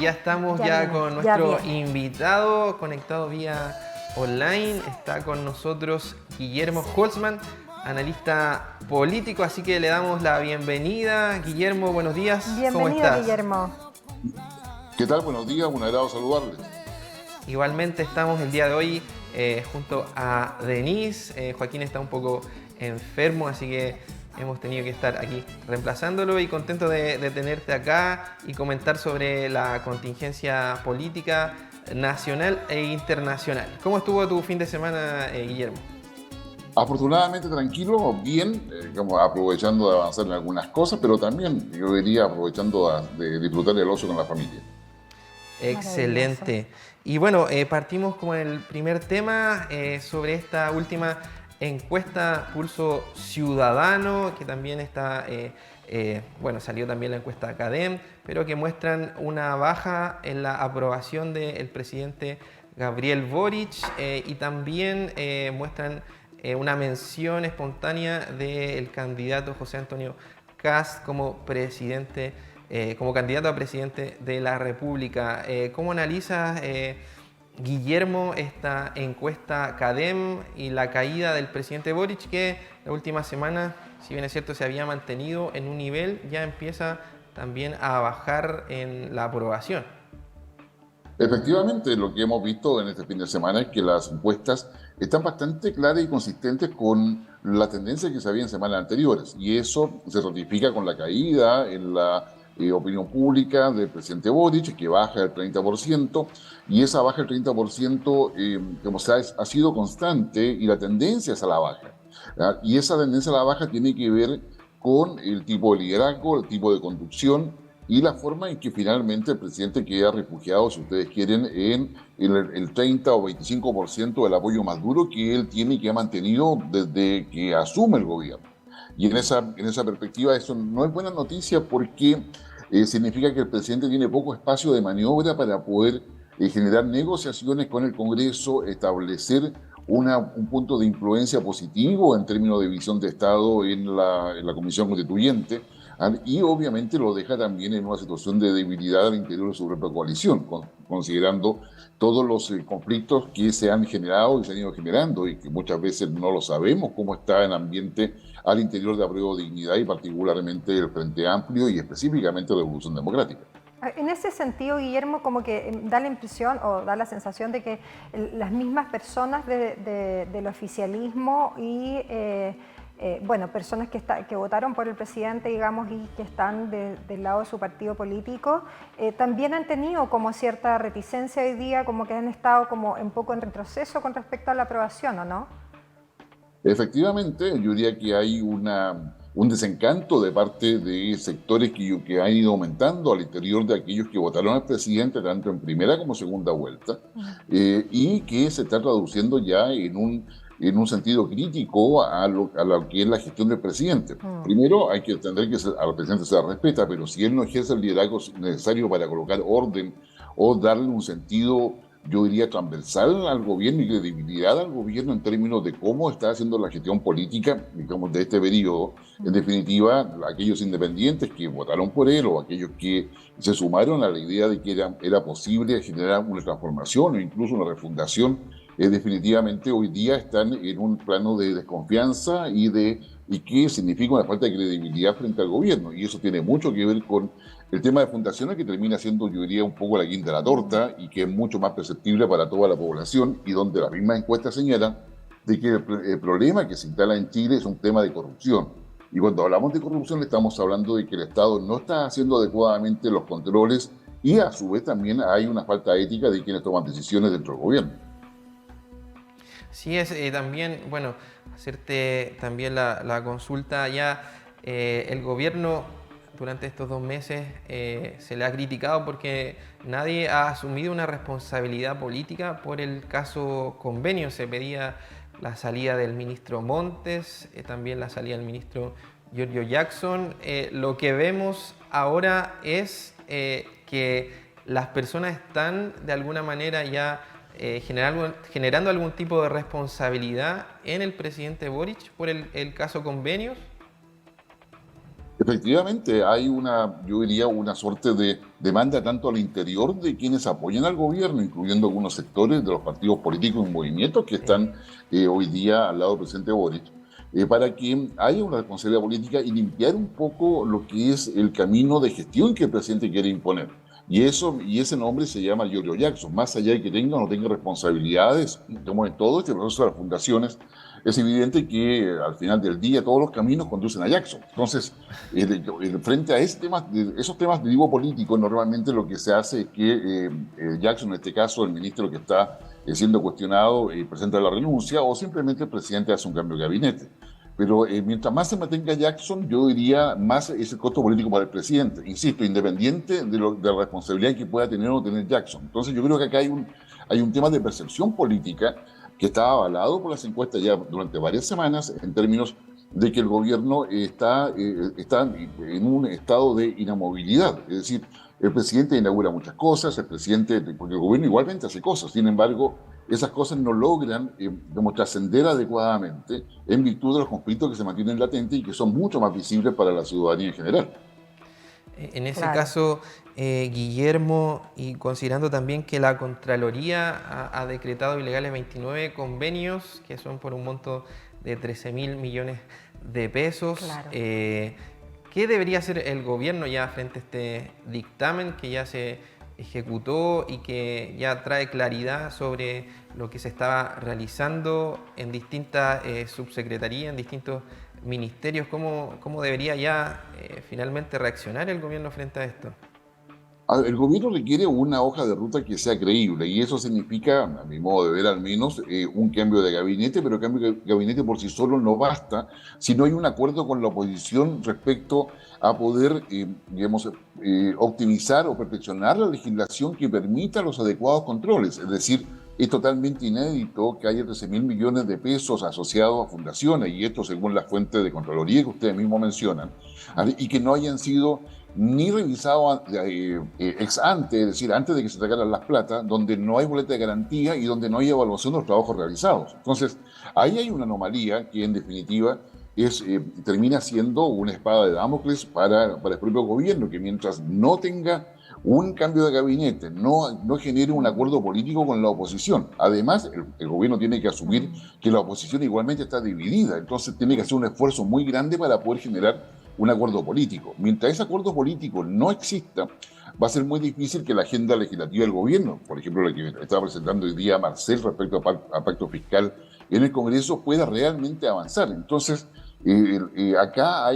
Ya estamos Ya con bien, ya nuestro bien. invitado conectado vía online. Está con nosotros Guillermo Holzman, analista político, así que le damos la bienvenida. Guillermo, buenos días, ¿cómo Bienvenido, estás? Guillermo. ¿Qué tal? Buenos días, un agrado saludarles. Igualmente estamos el día de hoy junto a Denise. Joaquín está un poco enfermo, así que hemos tenido que estar aquí reemplazándolo y contento de tenerte acá y comentar sobre la contingencia política nacional e internacional. ¿Cómo estuvo tu fin de semana, Guillermo? Afortunadamente tranquilo, bien, como aprovechando de avanzar en algunas cosas, pero también yo diría aprovechando de disfrutar el ocio con la familia. Maravilloso. Excelente. Y bueno, partimos con el primer tema sobre esta última encuesta Pulso Ciudadano, que también está, bueno, salió también la encuesta Academ, pero que muestran una baja en la aprobación del presidente Gabriel Boric y también muestran una mención espontánea del candidato José Antonio Kast como presidente, como candidato a presidente de la República. ¿Cómo analizas, Guillermo, esta encuesta CADEM y la caída del presidente Boric, que la última semana, si bien es cierto, se había mantenido en un nivel, ya empieza también a bajar en la aprobación? Efectivamente, lo que hemos visto en este fin de semana es que las encuestas están bastante claras y consistentes con la tendencia que se había en semanas anteriores. Y eso se ratifica con la caída en la opinión pública del presidente Boric, que baja el 30%, y esa baja del 30%, como se ha sido constante y la tendencia es a la baja. ¿Ya? Y esa tendencia a la baja tiene que ver con el tipo de liderazgo, el tipo de conducción y la forma en que finalmente el presidente queda refugiado, si ustedes quieren, en el 30 o 25% del apoyo más duro que él tiene y que ha mantenido desde que asume el gobierno. Y en esa perspectiva eso no es buena noticia porque significa que el presidente tiene poco espacio de maniobra para poder generar negociaciones con el Congreso, establecer un punto de influencia positivo en términos de visión de Estado en la Comisión Constituyente. Y obviamente lo deja también en una situación de debilidad al interior de su propia coalición, considerando todos los conflictos que se han generado y se han ido generando y que muchas veces no lo sabemos cómo está en ambiente al interior de Apruebo Dignidad y particularmente el Frente Amplio y específicamente la Revolución Democrática. En ese sentido, Guillermo, como que da la impresión o da la sensación de que las mismas personas del oficialismo y, bueno, personas que votaron por el presidente, digamos, y que están del lado de su partido político, también han tenido como cierta reticencia hoy día, como que han estado como un poco en retroceso con respecto a la aprobación, ¿o no? Efectivamente, yo diría que hay un desencanto de parte de sectores que han ido aumentando al interior de aquellos que votaron al presidente, tanto en primera como segunda vuelta, y que se está traduciendo ya en un sentido crítico a lo que es la gestión del presidente. Mm. Primero, hay que entender que al presidente se le respeta, pero si él no ejerce el liderazgo necesario para colocar orden o darle un sentido, yo diría, transversal al gobierno y credibilidad al gobierno en términos de cómo está haciendo la gestión política, digamos, de este periodo. En definitiva, aquellos independientes que votaron por él o aquellos que se sumaron a la idea de que era posible generar una transformación o incluso una refundación, definitivamente hoy día están en un plano de desconfianza y que significa una falta de credibilidad frente al gobierno. Y eso tiene mucho que ver con el tema de fundaciones, que termina siendo, yo diría, un poco la guinda de la torta y que es mucho más perceptible para toda la población y donde las mismas encuestas señalan de que el problema que se instala en Chile es un tema de corrupción. Y cuando hablamos de corrupción estamos hablando de que el Estado no está haciendo adecuadamente los controles y a su vez también hay una falta ética de quienes toman decisiones dentro del gobierno. Sí, es también, bueno, hacerte también la consulta ya. El gobierno durante estos 2 meses se le ha criticado porque nadie ha asumido una responsabilidad política por el caso Convenio. Se pedía la salida del ministro Montes, también la salida del ministro Giorgio Jackson. Lo que vemos ahora es que las personas están de alguna manera ya generando algún tipo de responsabilidad en el presidente Boric por el caso Convenios. Efectivamente, hay yo diría, una suerte de demanda tanto al interior de quienes apoyan al gobierno, incluyendo algunos sectores de los partidos políticos y movimientos que Sí. están hoy día al lado del presidente Boric, para que haya una responsabilidad política y limpiar un poco lo que es el camino de gestión que el presidente quiere imponer. Y ese nombre se llama Giorgio Jackson. Más allá de que tenga o no tenga responsabilidades, como en todo este proceso de las fundaciones, es evidente que al final del día todos los caminos conducen a Jackson. Entonces, frente a esos temas de tipo político, normalmente lo que se hace es que Jackson, en este caso el ministro que está siendo cuestionado, presenta la renuncia o simplemente el presidente hace un cambio de gabinete. Pero mientras más se mantenga Jackson, yo diría más es el costo político para el presidente. Insisto, independiente de la responsabilidad que pueda tener o no tener Jackson. Entonces yo creo que acá hay un tema de percepción política que está avalado por las encuestas ya durante varias semanas en términos de que el gobierno está en un estado de inamovilidad. Es decir, el presidente inaugura muchas cosas, porque el gobierno igualmente hace cosas, sin embargo, esas cosas no logran trascender adecuadamente en virtud de los conflictos que se mantienen latentes y que son mucho más visibles para la ciudadanía en general. En ese Claro. caso, Guillermo, y considerando también que la Contraloría ha decretado ilegales 29 convenios, que son por un monto de 13.000 millones de pesos, Claro. ¿qué debería hacer el gobierno ya frente a este dictamen que ya se ejecutó y que ya trae claridad sobre lo que se estaba realizando en distintas subsecretarías, en distintos ministerios? ¿Cómo debería ya finalmente reaccionar el gobierno frente a esto? El gobierno requiere una hoja de ruta que sea creíble y eso significa, a mi modo de ver al menos, un cambio de gabinete, pero el cambio de gabinete por sí solo no basta si no hay un acuerdo con la oposición respecto a poder, digamos, optimizar o perfeccionar la legislación que permita los adecuados controles. Es decir, es totalmente inédito que haya 13.000 millones de pesos asociados a fundaciones, y esto según las fuentes de Contraloría que ustedes mismos mencionan, y que no hayan sido ni revisado ex ante, es decir, antes de que se sacaran las plata, donde no hay boleta de garantía y donde no hay evaluación de los trabajos realizados. Entonces, ahí hay una anomalía que en definitiva termina siendo una espada de Damocles para el propio gobierno, que mientras no tenga un cambio de gabinete, no genere un acuerdo político con la oposición. Además, el gobierno tiene que asumir que la oposición igualmente está dividida, entonces tiene que hacer un esfuerzo muy grande para poder generar un acuerdo político. Mientras ese acuerdo político no exista, va a ser muy difícil que la agenda legislativa del gobierno, por ejemplo, la que estaba presentando hoy día Marcel respecto a pacto fiscal en el Congreso, pueda realmente avanzar. Entonces, acá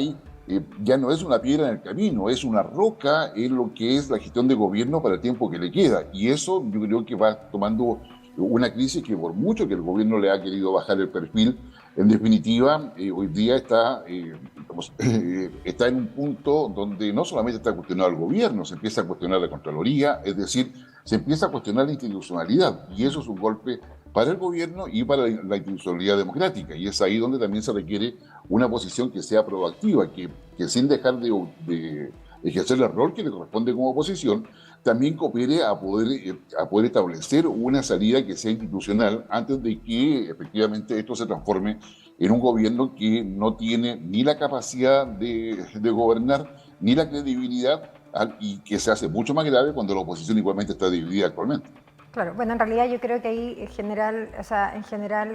ya no es una piedra en el camino, es una roca en lo que es la gestión de gobierno para el tiempo que le queda. Y eso yo creo que va tomando una crisis que por mucho que el gobierno le ha querido bajar el perfil, en definitiva, hoy día está en un punto donde no solamente está cuestionado el gobierno, se empieza a cuestionar la Contraloría, es decir, se empieza a cuestionar la institucionalidad, y eso es un golpe para el gobierno y para la institucionalidad democrática, y es ahí donde también se requiere una posición que sea proactiva, que sin dejar de ejercer el rol que le corresponde como oposición, también coopere a poder establecer una salida que sea institucional antes de que efectivamente esto se transforme en un gobierno que no tiene ni la capacidad de gobernar ni la credibilidad, y que se hace mucho más grave cuando la oposición igualmente está dividida actualmente. Claro, bueno, en realidad yo creo que ahí en general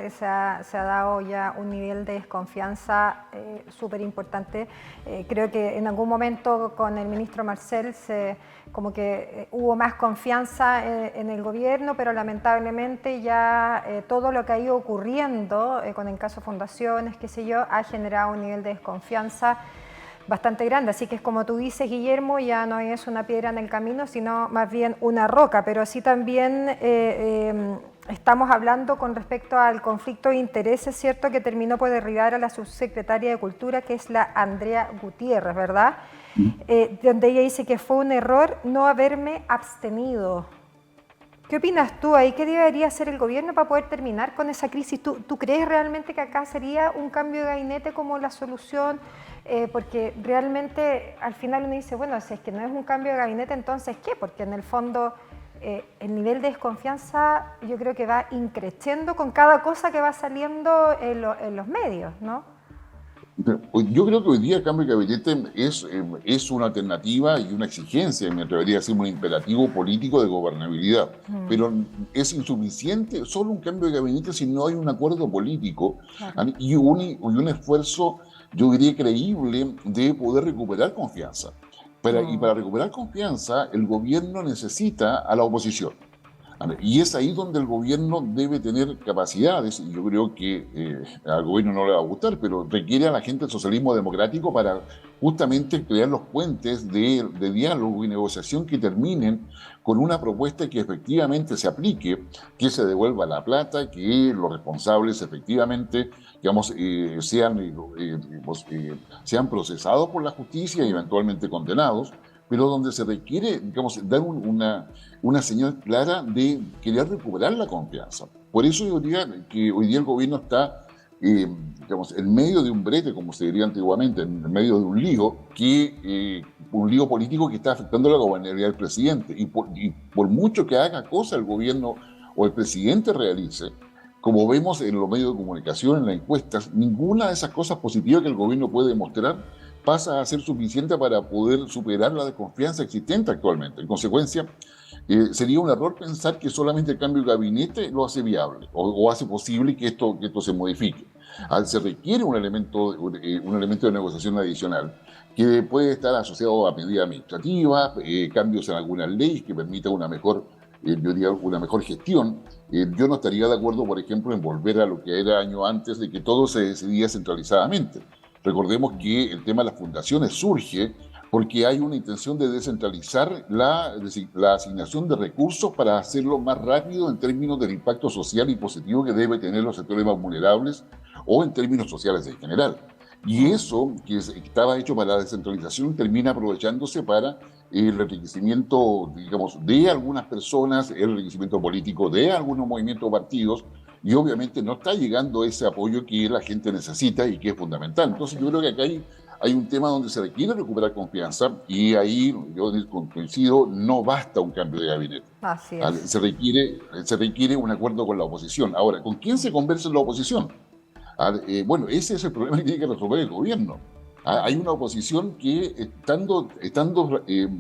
se ha dado ya un nivel de desconfianza súper importante. Creo que en algún momento con el ministro Marcel como que hubo más confianza en el gobierno, pero lamentablemente ya todo lo que ha ido ocurriendo con el caso Fundaciones, qué sé yo, ha generado un nivel de desconfianza bastante grande, así que es como tú dices, Guillermo, ya no es una piedra en el camino, sino más bien una roca, pero sí también estamos hablando con respecto al conflicto de intereses, ¿cierto?, que terminó por derribar a la subsecretaria de Cultura, que es la Andrea Gutiérrez, ¿verdad? Donde ella dice que fue un error no haberme abstenido. ¿Qué opinas tú ahí? ¿Qué debería hacer el gobierno para poder terminar con esa crisis? ¿Tú crees realmente que acá sería un cambio de gabinete como la solución? Porque realmente al final uno dice, bueno, si es que no es un cambio de gabinete, entonces ¿qué? Porque en el fondo el nivel de desconfianza yo creo que va increciendo con cada cosa que va saliendo en los medios, ¿no? Yo creo que hoy día el cambio de gabinete es una alternativa y una exigencia, y me atrevería a decir un imperativo político de gobernabilidad. Mm, Pero es insuficiente solo un cambio de gabinete si no hay un acuerdo político claro. y un esfuerzo, yo diría, creíble de poder recuperar confianza. Y Mm, para recuperar confianza, el gobierno necesita a la oposición. Y es ahí donde el gobierno debe tener capacidades, y yo creo que al gobierno no le va a gustar, pero requiere a la gente el socialismo democrático para justamente crear los puentes de diálogo y negociación que terminen con una propuesta que efectivamente se aplique, que se devuelva la plata, que los responsables efectivamente, digamos, sean procesados por la justicia y mm. eventualmente condenados, pero donde se requiere, digamos, dar una señal clara de querer recuperar la confianza. Por eso yo diría que hoy día el gobierno está, eh, digamos, en medio de un brete, como se diría antiguamente, en medio de un lío político que está afectando la gobernabilidad del presidente. Y por mucho que haga cosa el gobierno o el presidente realice, como vemos en los medios de comunicación, en las encuestas, ninguna de esas cosas positivas que el gobierno puede demostrar pasa a ser suficiente para poder superar la desconfianza existente actualmente. En consecuencia, sería un error pensar que solamente el cambio de gabinete lo hace viable o hace posible que esto se modifique. Se requiere un elemento de negociación adicional que puede estar asociado a medidas administrativas, cambios en algunas leyes que permitan yo diría, una mejor gestión. Yo no estaría de acuerdo, por ejemplo, en volver a lo que era años antes de que todo se decidía centralizadamente. Recordemos que el tema de las fundaciones surge porque hay una intención de descentralizar la asignación de recursos para hacerlo más rápido en términos del impacto social y positivo que debe tener los sectores más vulnerables o en términos sociales en general. Y Mm. eso, que estaba hecho para la descentralización, termina aprovechándose para el enriquecimiento, digamos, de algunas personas, el enriquecimiento político de algunos movimientos o partidos, y obviamente no está llegando ese apoyo que la gente necesita y que es fundamental. Así Entonces yo es. creo que acá hay un tema donde se requiere recuperar confianza y ahí yo coincido, no basta un cambio de gabinete. Así ¿Vale? es. Se requiere un acuerdo con la oposición. Ahora, ¿con quién se conversa en la oposición? Bueno, ese es el problema que tiene que resolver el gobierno. Hay Claro. una oposición que, estando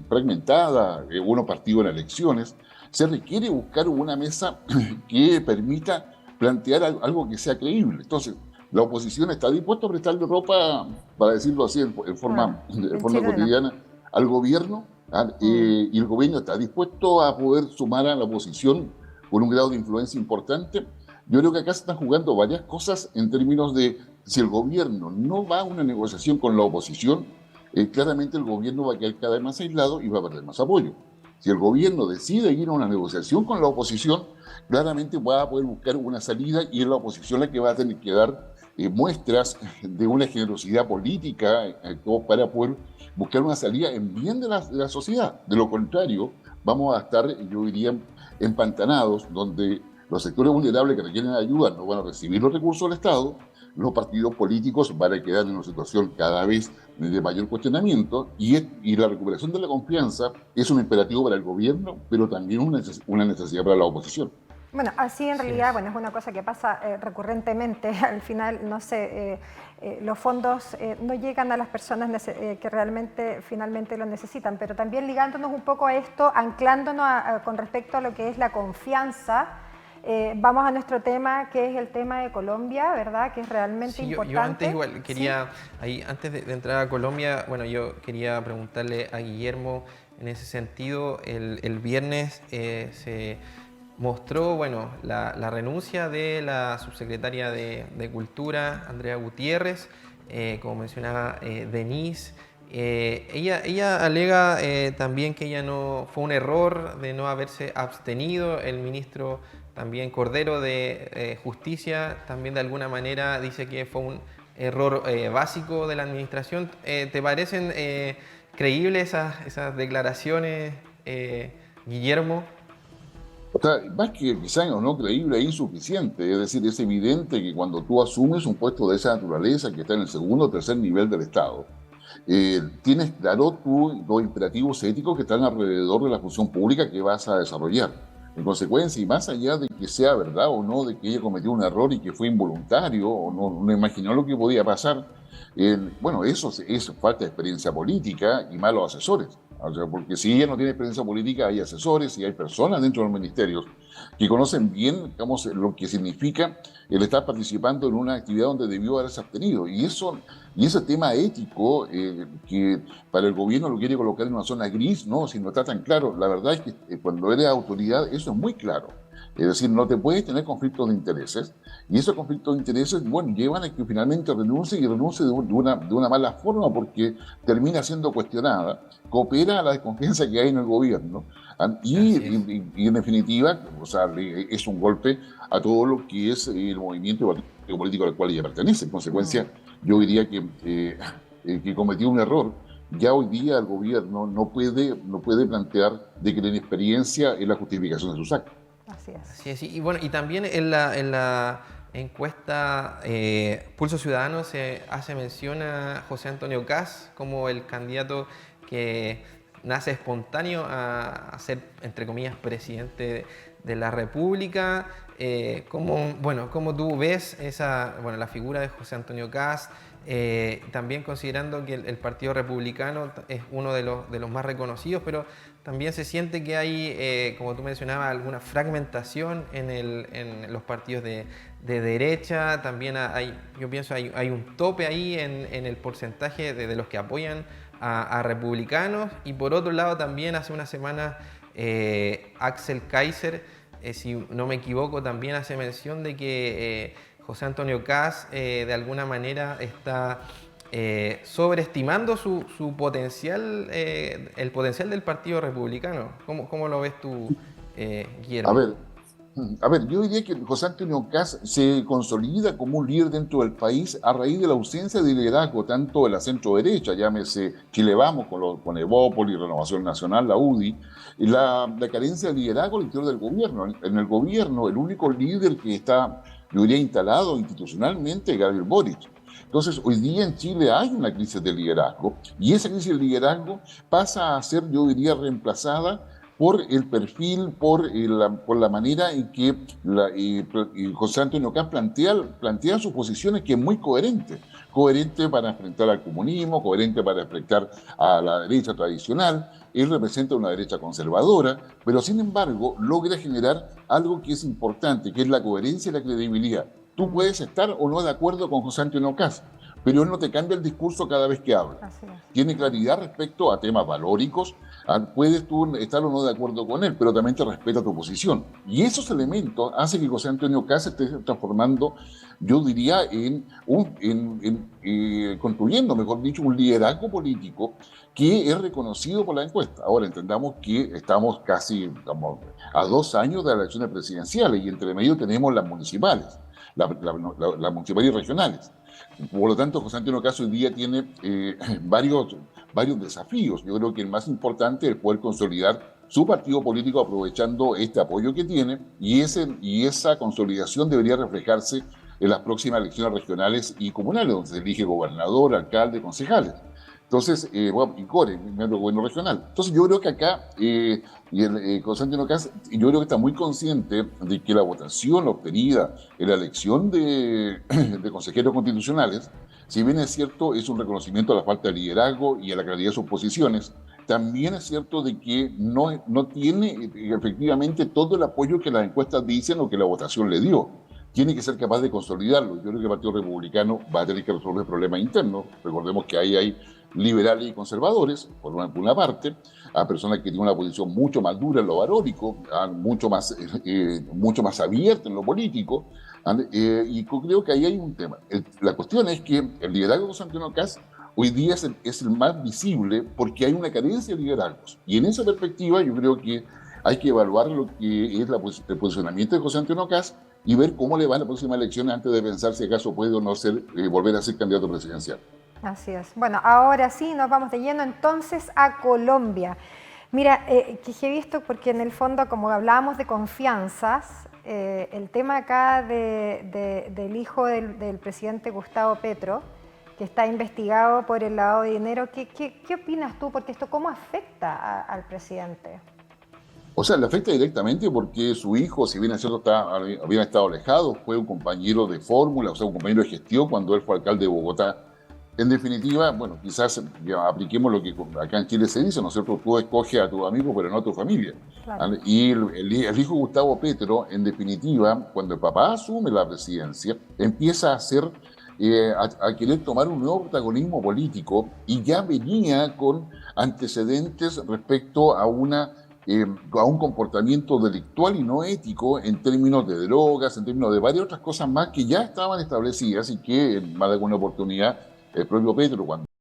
fragmentada, unos partidos en elecciones, se requiere buscar una mesa que permita plantear algo que sea creíble. Entonces, la oposición está dispuesta a prestarle ropa, para decirlo así, en Ah, forma, en en forma Chile no. cotidiana, al gobierno, Mm, y el gobierno está dispuesto a poder sumar a la oposición con un grado de influencia importante. Yo creo que acá se están jugando varias cosas en términos de si el gobierno no va a una negociación con la oposición, claramente el gobierno va a quedar cada vez más aislado y va a perder más apoyo. Si el gobierno decide ir a una negociación con la oposición, claramente va a poder buscar una salida y es la oposición la que va a tener que dar muestras de una generosidad política para poder buscar una salida en bien de la sociedad. De lo contrario, vamos a estar, yo diría, empantanados, donde los sectores vulnerables que requieren ayuda no van a recibir los recursos del Estado, los partidos políticos van a quedar en una situación cada vez de mayor cuestionamiento y la recuperación de la confianza es un imperativo para el gobierno, pero también una necesidad para la oposición. Bueno, así en Así realidad, es. bueno, es una cosa que pasa recurrentemente. Al final, no sé, los fondos no llegan a las personas que realmente finalmente lo necesitan, pero también ligándonos un poco a esto, anclándonos con respecto a lo que es la confianza, vamos a nuestro tema, que es el tema de Colombia, ¿verdad? Que es realmente Sí, yo antes importante. igual ¿Sí? quería, ahí antes de entrar a Colombia, bueno, yo quería preguntarle a Guillermo en ese sentido, el viernes se mostró, bueno, la renuncia de la subsecretaria de Cultura, Andrea Gutiérrez, como mencionaba Denise. Ella alega también que ella no fue un error de no haberse abstenido. El ministro también Cordero de Justicia también de alguna manera dice que fue un error básico de la administración. ¿Te parecen creíbles esas declaraciones, Guillermo? O sea, más que quizás o no creíble, es insuficiente. Es decir, es evidente que cuando tú asumes un puesto de esa naturaleza, que está en el segundo o tercer nivel del Estado, tienes claro los imperativos éticos que están alrededor de la función pública que vas a desarrollar. En consecuencia, y más allá de que sea verdad o no, de que ella cometió un error y que fue involuntario o no imaginó lo que podía pasar, bueno, eso es falta de experiencia política y malos asesores. O sea, porque si ella no tiene experiencia política, hay asesores y hay personas dentro de los ministerios que conocen bien, digamos, lo que significa el estar participando en una actividad donde debió haberse abstenido. Y ese tema ético, que para el gobierno lo quiere colocar en una zona gris, no, si no está tan claro. La verdad es que cuando eres autoridad, eso es muy claro. Es decir, no te puedes tener conflictos de intereses, y esos conflictos de intereses, bueno, llevan a que finalmente renuncie y renuncie de una mala forma, porque termina siendo cuestionada, coopera a la desconfianza que hay en el gobierno, y en definitiva, o sea, es un golpe a todo lo que es el movimiento político al cual ella pertenece. En consecuencia, yo diría que cometió un error. Ya hoy día el gobierno no puede plantear de que la inexperiencia es la justificación de sus actos. Así es. Así es, y bueno, y también en la encuesta Pulso Ciudadano se hace mención a José Antonio Kast como el candidato que nace espontáneo a ser, entre comillas, presidente de la República. ¿Cómo tú ves la figura de José Antonio Kast? También considerando que el Partido Republicano es uno de los más reconocidos, pero también se siente que hay, como tú mencionabas, alguna fragmentación en los partidos de derecha. También yo pienso hay un tope ahí en el porcentaje de los que apoyan a republicanos. Y por otro lado también hace una semana Axel Kaiser, si no me equivoco, también hace mención de que José Antonio Kast de alguna manera está sobreestimando su potencial, el potencial del Partido Republicano. ¿Cómo lo ves tú, A Guillermo? ver, yo diría que José Antonio Kast se consolida como un líder dentro del país a raíz de la ausencia de liderazgo tanto de la centro-derecha, llámese Chile Vamos con Evópolis, Renovación Nacional, la UDI, y la carencia de liderazgo al interior del gobierno. En el gobierno, el único líder que está, yo diría, instalado institucionalmente es Gabriel Boric. Entonces, hoy día en Chile hay una crisis de liderazgo, y esa crisis de liderazgo pasa a ser, yo diría, reemplazada por el perfil, por la manera en que José Antonio Kast plantea sus posiciones, que es muy coherente para enfrentar al comunismo, coherente para enfrentar a la derecha tradicional. Él representa una derecha conservadora, pero sin embargo logra generar algo que es importante, que es la coherencia y la credibilidad. Tú puedes estar o no de acuerdo con José Antonio Kast, pero él no te cambia el discurso cada vez que habla. Así es. Tiene claridad respecto a temas valóricos. Puedes tú estar o no de acuerdo con él, pero también te respeta tu posición. Y esos elementos hacen que José Antonio Kast se esté transformando, yo diría, construyendo, mejor dicho, un liderazgo político que es reconocido por la encuesta. Ahora entendamos que estamos casi a 2 años de las elecciones presidenciales, y entre medio tenemos las municipales, las municipales y regionales. Por lo tanto, José Antonio Kast hoy día tiene varios desafíos. Yo creo que el más importante es poder consolidar su partido político aprovechando este apoyo que tiene, y esa consolidación debería reflejarse en las próximas elecciones regionales y comunales, donde se elige gobernador, alcalde, concejales. Entonces, y core, miembro del gobierno regional. Entonces, yo creo que acá, José Antonio Kast, yo creo que está muy consciente de que la votación obtenida en la elección de consejeros constitucionales, si bien es cierto, es un reconocimiento a la falta de liderazgo y a la claridad de sus posiciones, también es cierto de que no tiene efectivamente todo el apoyo que las encuestas dicen o que la votación le dio. Tiene que ser capaz de consolidarlo. Yo creo que el Partido Republicano va a tener que resolver problemas internos. Recordemos que ahí hay liberales y conservadores, por una parte, a personas que tienen una posición mucho más dura en lo valórico, mucho más abierta en lo político, y creo que ahí hay un tema. La cuestión es que el liderazgo de José Antonio Kast hoy día es el más visible porque hay una carencia de liderazgos. Y en esa perspectiva yo creo que hay que evaluar lo que es el posicionamiento de José Antonio Kast y ver cómo le va en la próxima elección antes de pensar si acaso puede o no volver a ser candidato presidencial. Así es. Bueno, ahora sí nos vamos de lleno entonces a Colombia. Mira, que he visto, porque en el fondo, como hablábamos de confianzas, el tema acá del hijo del presidente Gustavo Petro, que está investigado por el lavado de dinero, ¿qué opinas tú? Porque esto, ¿cómo afecta al presidente? O sea, le afecta directamente porque su hijo, si bien es cierto, habían estado alejados, fue un compañero de fórmula, o sea, un compañero de gestión cuando él fue alcalde de Bogotá. En definitiva, bueno, quizás ya apliquemos lo que acá en Chile se dice, ¿no es cierto? Tú escoges a tu amigo, pero no a tu familia. Claro. ¿Vale? Y el hijo Gustavo Petro, en definitiva, cuando el papá asume la presidencia, empieza a hacer, a querer tomar un nuevo protagonismo político y ya venía con antecedentes respecto a un comportamiento delictual y no ético en términos de drogas, en términos de varias otras cosas más que ya estaban establecidas y que en más de alguna oportunidad el propio Petro, cuando